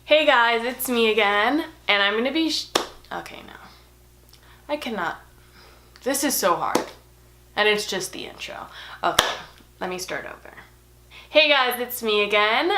Hey guys, it's me again, and I'm gonna be okay, no. I cannot. This is so hard. And it's just the intro. Okay, let me start over. Hey guys, it's me again.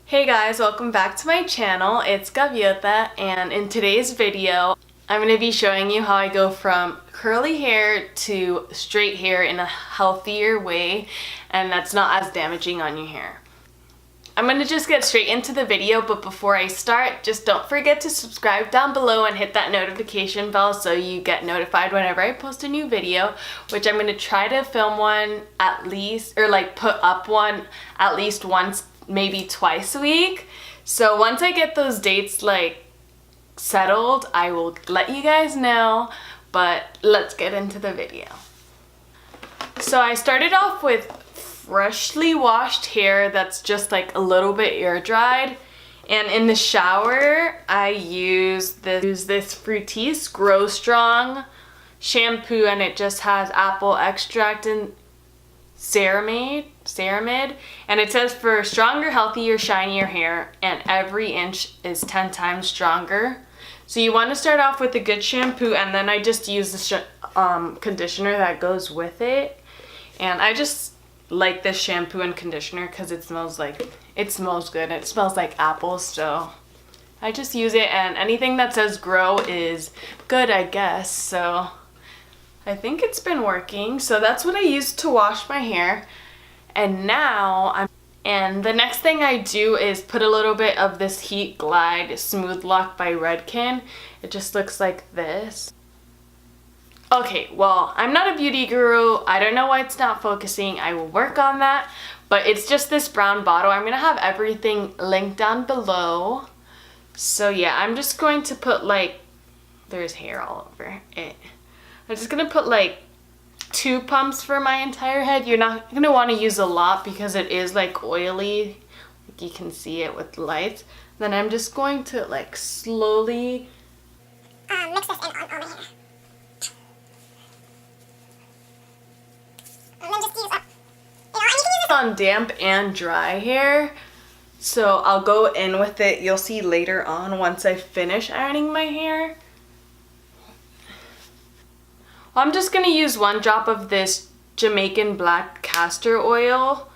Hey guys, welcome back to my channel. It's Gaviota, and in today's video, I'm going to be showing you how I go from curly hair to straight hair in a healthier way, and that's not as damaging on your hair. I'm going to just get straight into the video, but before I start, just don't forget to subscribe down below and hit that notification bell so you get notified whenever I post a new video, which I'm going to try to film one at least, or like put up one at least once, maybe twice a week. So once I get those dates like settled, I will let you guys know, but let's get into the video. So I started off with freshly washed hair that's just like a little bit air dried, and in the shower I use this Fructis Grow Strong shampoo, and it just has apple extract and ceramide, and it says for stronger, healthier, shinier hair, and every inch is 10 times stronger. So you want to start off with a good shampoo, and then I just use the conditioner that goes with it. And I just like this shampoo and conditioner because it smells good. It smells like apples, so I just use it, and anything that says grow is good, I guess. So I think it's been working. So that's what I use to wash my hair. And the next thing I do is put a little bit of this Heat Glide Smooth Lock by Redken. It just looks like this. Okay, well, I'm not a beauty guru. I don't know why it's not focusing. I will work on that. But it's just this brown bottle. I'm going to have everything linked down below. So yeah, I'm just going to put there's hair all over it. I'm just going to put 2 pumps for my entire head. You're not going to want to use a lot because it is oily. You can see it with the lights. Then I'm just going to slowly mix this in on all my hair. And then just use up. And you can use it on damp and dry hair. So I'll go in with it. You'll see later on once I finish ironing my hair. I'm just going to use 1 drop of this Jamaican black castor oil.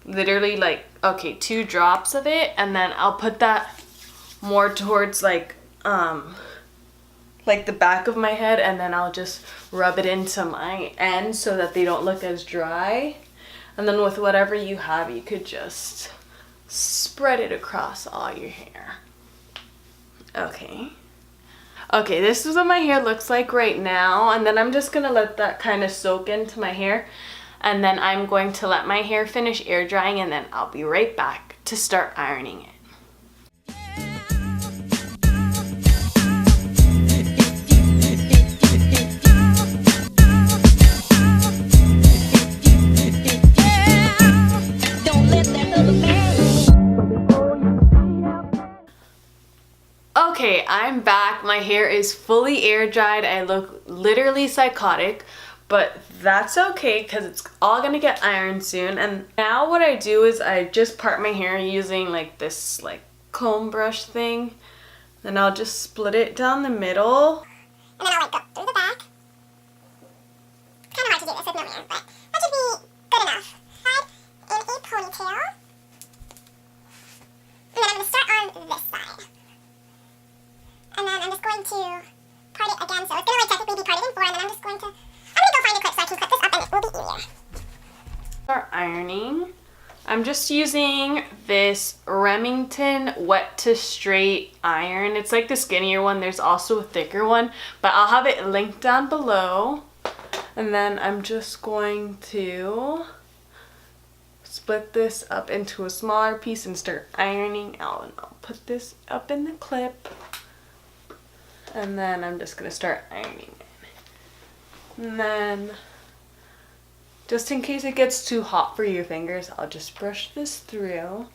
Literally 2 drops of it, and then I'll put that more towards the back of my head, and then I'll just rub it into my ends so that they don't look as dry. And then with whatever you have, you could just spread it across all your hair. Okay, this is what my hair looks like right now, and then I'm just going to let that kind of soak into my hair, and then I'm going to let my hair finish air drying, and then I'll be right back to start ironing it. Okay, I'm back. My hair is fully air dried. I look literally psychotic, but that's okay because it's all gonna get ironed soon. And now what I do is I just part my hair using this comb brush thing. Then I'll just split it down the middle. And then I'll go through the back. It's kind of hard to do this with no hair, but that should be good enough. In a ponytail. And then I'm going to start on this side. And then I'm just going to part it again, so it's going to technically be parted in 4, and then I'm going to go find a clip so I can clip this up, and it will be easier. Start ironing. I'm just using this Remington Wet to Straight iron. It's the skinnier one. There's also a thicker one, but I'll have it linked down below. And then I'm just going to split this up into a smaller piece and start ironing out. And I'll put this up in the clip. And then I'm just going to start ironing it. And then, just in case it gets too hot for your fingers, I'll just brush this through.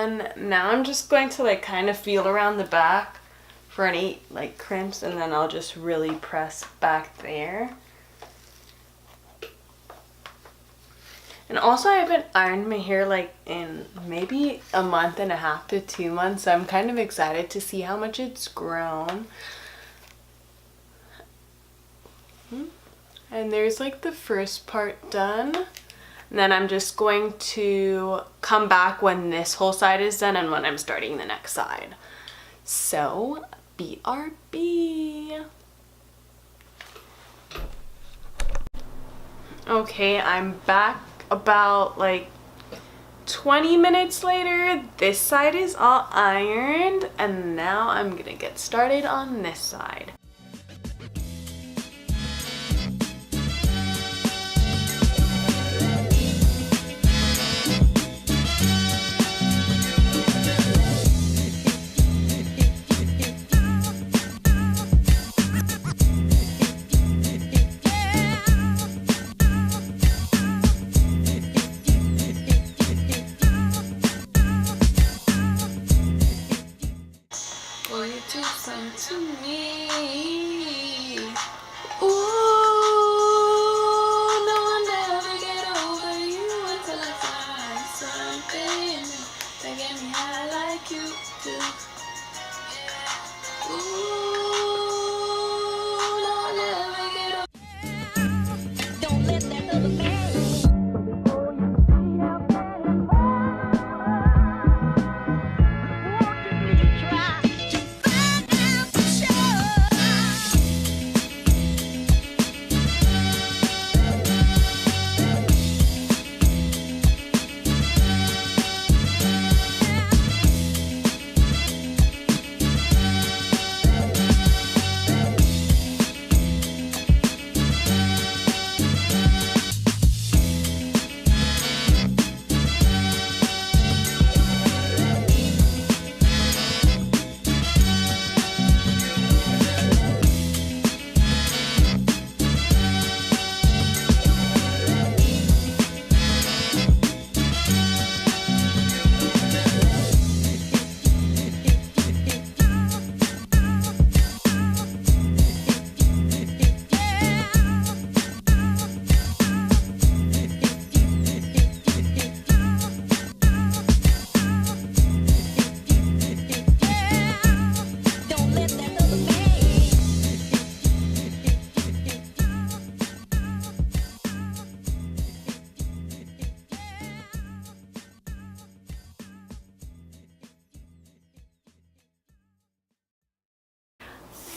then now I'm just going to like kind of feel around the back for any like crimps, and then I'll just really press back there. And also I haven't ironed my hair like in maybe a month and a half to 2 months, so I'm kind of excited to see how much it's grown. And there's like the first part done. And then I'm just going to come back when this whole side is done and when I'm starting the next side. So, BRB. Okay, I'm back about like 20 minutes later. This side is all ironed, and now I'm gonna get started on this side. To me, ooh, no one ever get over you until I find something that get me high like you do. Ooh, no one ever get over. Don't let that other man.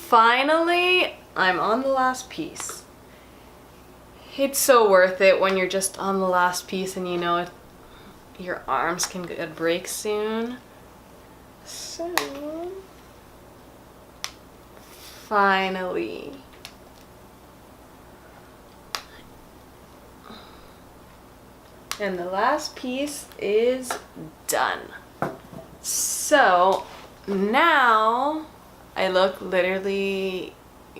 Finally, I'm on the last piece. It's so worth it when you're just on the last piece and you know it, your arms can get a break soon. So, finally. And the last piece is done. So, now I look literally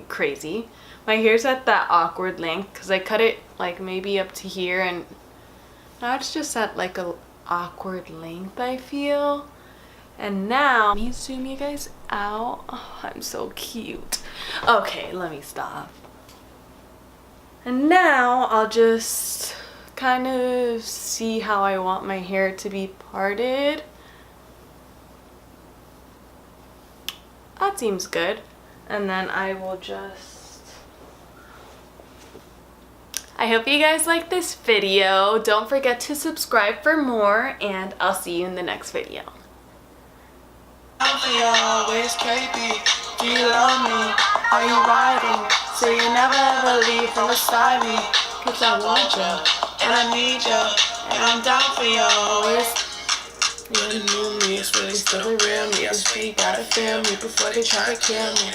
crazy. My hair's at that awkward length because I cut it like maybe up to here, and now it's just at like a awkward length, I feel. And now, let me zoom you guys out. Oh, I'm so cute. Okay, let me stop. And now I'll just kind of see how I want my hair to be parted. That seems good. And then I will just... I hope you guys like this video. Don't forget to subscribe for more, and I'll see you in the next video. Always, baby, do you love me? Are you riding? So you never ever leave from beside me. Cause I want you, and I need you, and I'm down for you always. You knew me, it's really still the real me. You gotta feel me before they try to kill me.